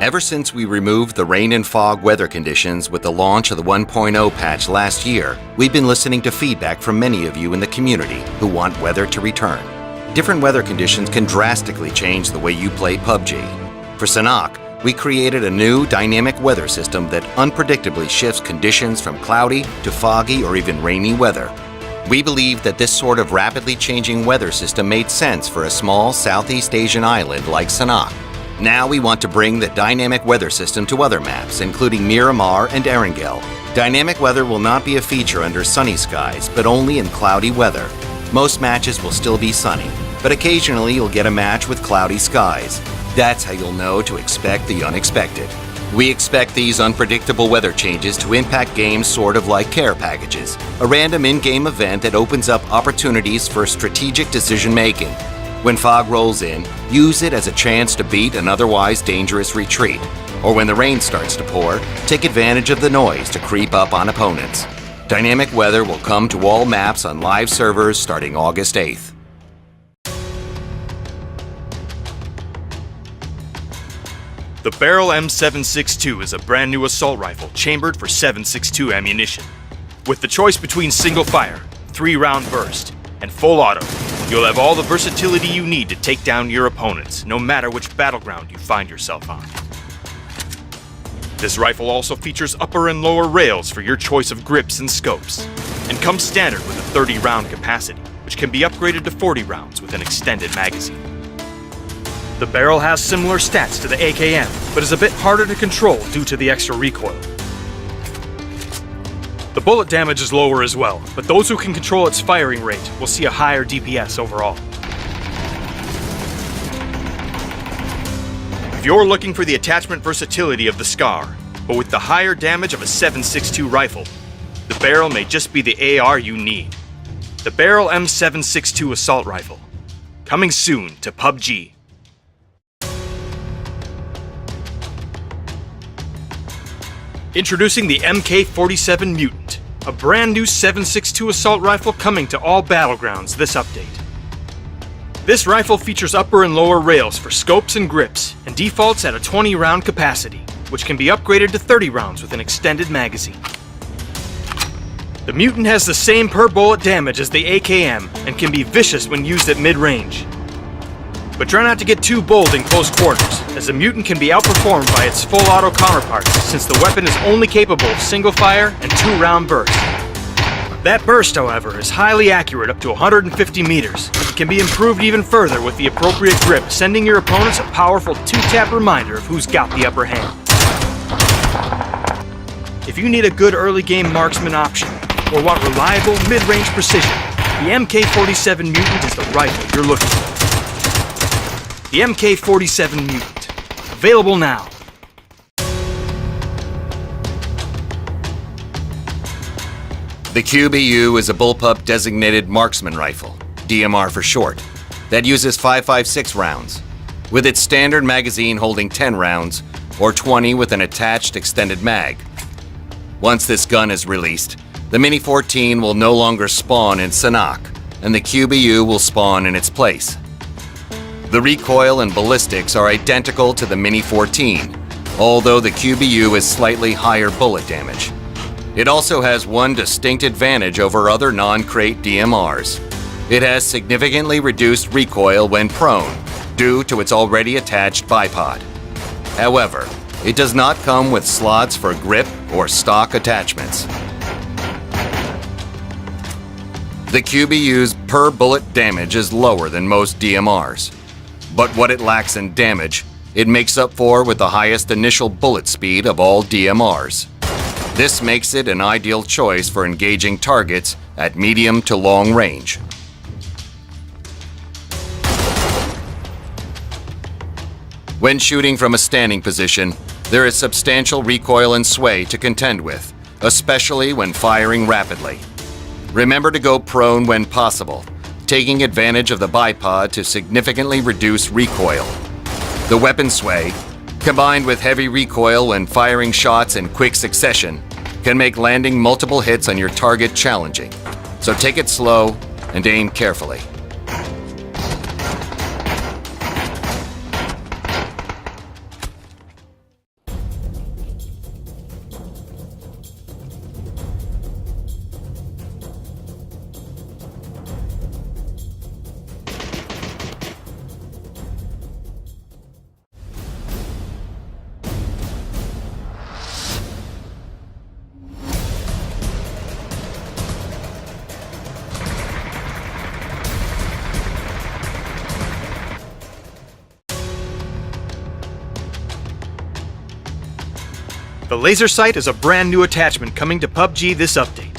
Ever since we removed the rain and fog weather conditions with the launch of the 1.0 patch last year, we've been listening to feedback from many of you in the community who want weather to return. Different weather conditions can drastically change the way you play PUBG. For Sanhok, we created a new dynamic weather system that unpredictably shifts conditions from cloudy to foggy or even rainy weather. We believe that this sort of rapidly changing weather system made sense for a small Southeast Asian island like Sanhok. Now we want to bring the dynamic weather system to other maps, including Miramar and Erangel. Dynamic weather will not be a feature under sunny skies, but only in cloudy weather. Most matches will still be sunny, but occasionally you'll get a match with cloudy skies. That's how you'll know to expect the unexpected. We expect these unpredictable weather changes to impact games sort of like care packages, a random in-game event that opens up opportunities for strategic decision-making. When fog rolls in, use it as a chance to beat an otherwise dangerous retreat. Or when the rain starts to pour, take advantage of the noise to creep up on opponents. Dynamic weather will come to all maps on live servers starting August 8th. The Barrel M762 is a brand new assault rifle chambered for 7.62 ammunition. With the choice between single fire, 3-round burst, and full auto, you'll have all the versatility you need to take down your opponents, no matter which battleground you find yourself on. This rifle also features upper and lower rails for your choice of grips and scopes, and comes standard with a 30-round capacity, which can be upgraded to 40 rounds with an extended magazine. The barrel has similar stats to the AKM, but is a bit harder to control due to the extra recoil. The bullet damage is lower as well, but those who can control its firing rate will see a higher DPS overall. If you're looking for the attachment versatility of the SCAR, but with the higher damage of a 7.62 rifle, the barrel may just be the AR you need. The Barrel M762 Assault Rifle, coming soon to PUBG. Introducing the MK47 Mutant, a brand new 7.62 assault rifle coming to all battlegrounds this update. This rifle features upper and lower rails for scopes and grips, and defaults at a 20-round capacity, which can be upgraded to 30 rounds with an extended magazine. The Mutant has the same per bullet damage as the AKM, and can be vicious when used at mid-range. But try not to get too bold in close quarters, as the Mutant can be outperformed by its full auto counterparts, since the weapon is only capable of single fire and 2-round burst. That burst, however, is highly accurate up to 150 meters, and can be improved even further with the appropriate grip, sending your opponents a powerful 2-tap reminder of who's got the upper hand. If you need a good early game marksman option, or want reliable mid-range precision, the MK47 Mutant is the rifle you're looking for. The MK47 Mutant. Available now. The QBU is a bullpup designated marksman rifle, DMR for short, that uses 5.56 rounds, with its standard magazine holding 10 rounds, or 20 with an attached extended mag. Once this gun is released, the Mini 14 will no longer spawn in Sanhok, and the QBU will spawn in its place. The recoil and ballistics are identical to the Mini 14, although the QBU has slightly higher bullet damage. It also has one distinct advantage over other non-crate DMRs. It has significantly reduced recoil when prone, due to its already attached bipod. However, it does not come with slots for grip or stock attachments. The QBU's per bullet damage is lower than most DMRs. But what it lacks in damage, it makes up for with the highest initial bullet speed of all DMRs. This makes it an ideal choice for engaging targets at medium to long range. When shooting from a standing position, there is substantial recoil and sway to contend with, especially when firing rapidly. Remember to go prone when possible, taking advantage of the bipod to significantly reduce recoil. The weapon sway, combined with heavy recoil when firing shots in quick succession, can make landing multiple hits on your target challenging. So take it slow and aim carefully. The laser sight is a brand new attachment coming to PUBG this update.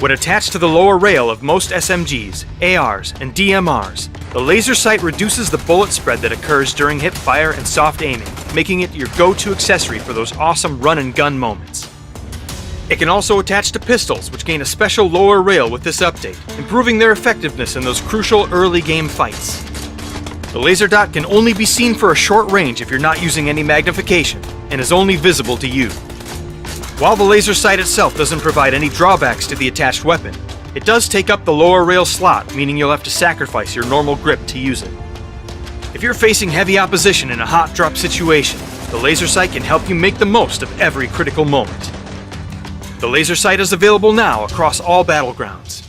When attached to the lower rail of most SMGs, ARs, and DMRs, the laser sight reduces the bullet spread that occurs during hip fire and soft aiming, making it your go-to accessory for those awesome run-and-gun moments. It can also attach to pistols, which gain a special lower rail with this update, improving their effectiveness in those crucial early game fights. The laser dot can only be seen for a short range if you're not using any magnification, and is only visible to you. While the laser sight itself doesn't provide any drawbacks to the attached weapon, it does take up the lower rail slot, meaning you'll have to sacrifice your normal grip to use it. If you're facing heavy opposition in a hot drop situation, the laser sight can help you make the most of every critical moment. The laser sight is available now across all battlegrounds.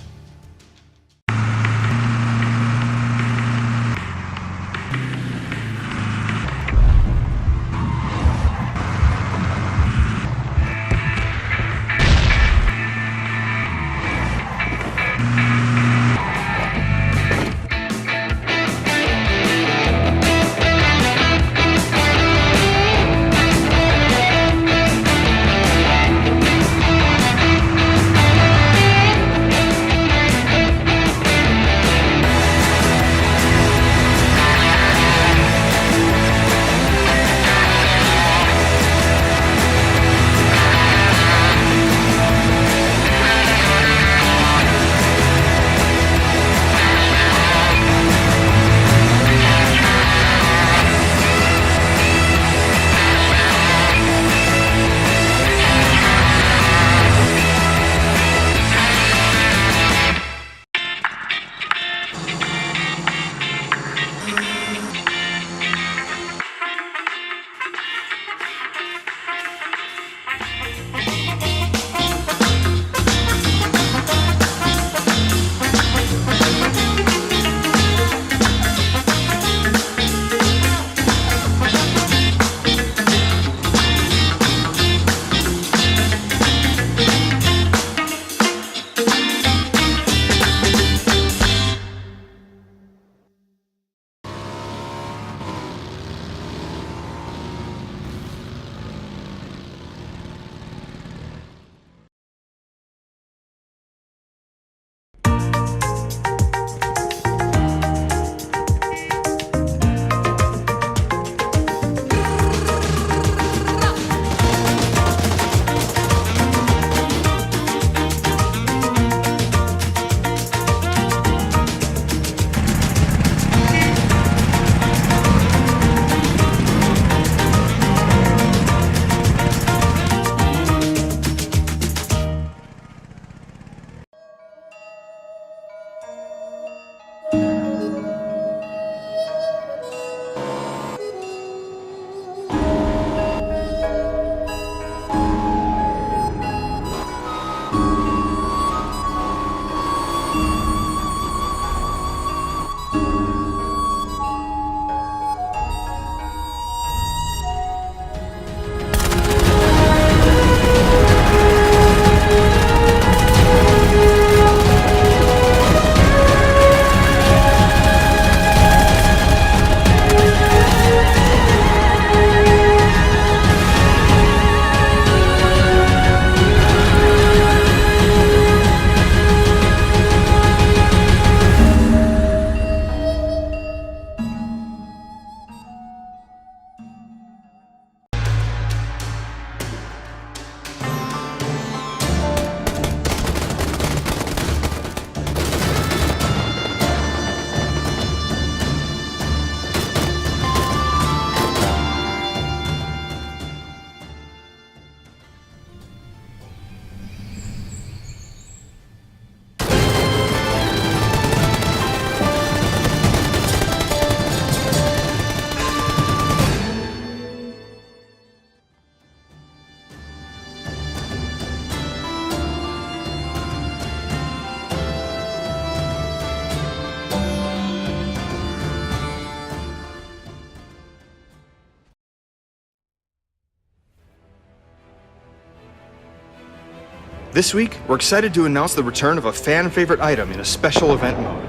This week, we're excited to announce the return of a fan-favorite item in a special event mode.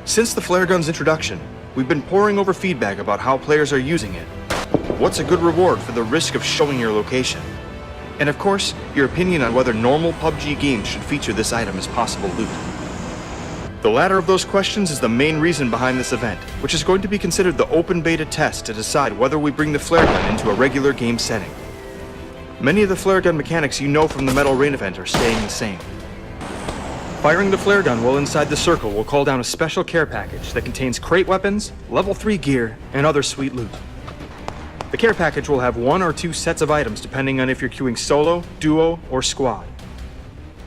Since the flare gun's introduction, we've been poring over feedback about how players are using it. what's a good reward for the risk of showing your location. And of course, your opinion on whether normal PUBG games should feature this item as possible loot. The latter of those questions is the main reason behind this event, which is going to be considered the open beta test to decide whether we bring the flare gun into a regular game setting. Many of the flare gun mechanics you know from the Metal Rain event are staying the same. Firing the flare gun while inside the circle will call down a special care package that contains crate weapons, level 3 gear, and other sweet loot. The care package will have 1 or 2 sets of items depending on if you're queuing solo, duo, or squad.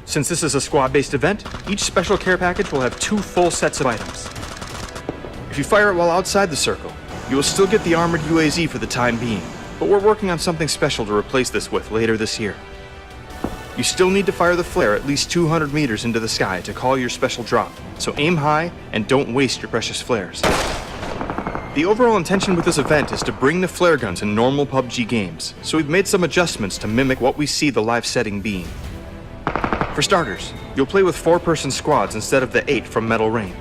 Since this is a squad-based event, each special care package will have 2 full sets of items. If you fire it while outside the circle, you will still get the armored UAZ for the time being, but we're working on something special to replace this with later this year. You still need to fire the flare at least 200 meters into the sky to call your special drop, so aim high and don't waste your precious flares. The overall intention with this event is to bring the flare gun to normal PUBG games, so we've made some adjustments to mimic what we see the live setting being. For starters, you'll play with 4-person squads instead of the 8 from Metal Rain.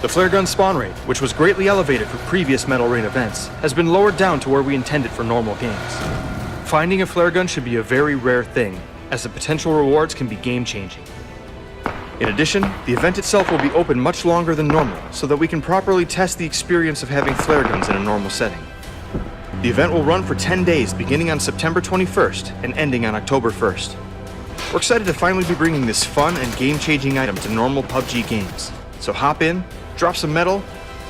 The flare gun spawn rate, which was greatly elevated for previous Metal Rain events, has been lowered down to where we intended for normal games. Finding a flare gun should be a very rare thing, as the potential rewards can be game-changing. In addition, the event itself will be open much longer than normal, so that we can properly test the experience of having flare guns in a normal setting. The event will run for 10 days beginning on September 21st and ending on October 1st. We're excited to finally be bringing this fun and game-changing item to normal PUBG games. So hop in, drop some metal,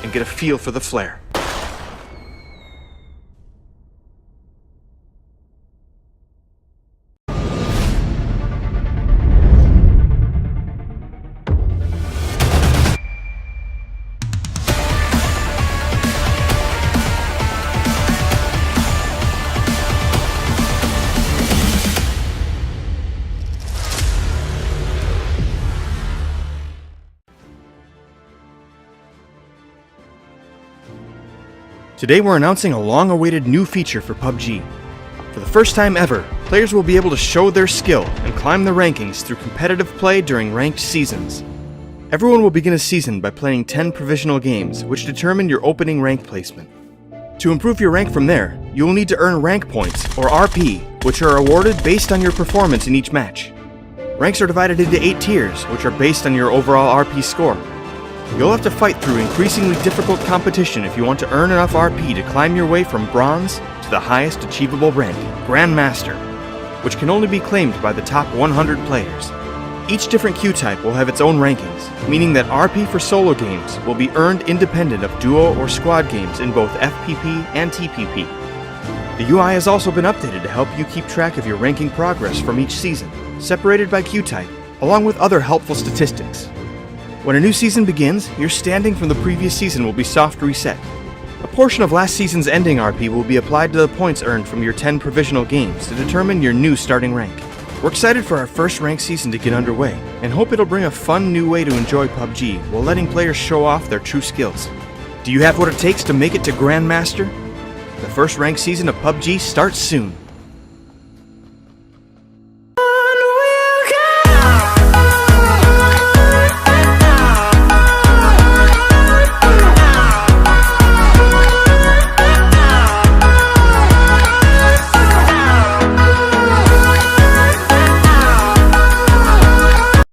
and get a feel for the flare. Today we're announcing a long-awaited new feature for PUBG. For the first time ever, players will be able to show their skill and climb the rankings through competitive play during ranked seasons. Everyone will begin a season by playing 10 provisional games, which determine your opening rank placement. To improve your rank from there, you will need to earn rank points, or RP, which are awarded based on your performance in each match. Ranks are divided into 8 tiers, which are based on your overall RP score. You'll have to fight through increasingly difficult competition if you want to earn enough RP to climb your way from Bronze to the highest achievable rank, Grandmaster, which can only be claimed by the top 100 players. Each different queue type will have its own rankings, meaning that RP for solo games will be earned independent of duo or squad games in both FPP and TPP. The UI has also been updated to help you keep track of your ranking progress from each season, separated by queue type, along with other helpful statistics. When a new season begins, your standing from the previous season will be soft reset. A portion of last season's ending RP will be applied to the points earned from your 10 provisional games to determine your new starting rank. We're excited for our first ranked season to get underway, and hope it'll bring a fun new way to enjoy PUBG while letting players show off their true skills. Do you have what it takes to make it to Grandmaster? The first ranked season of PUBG starts soon.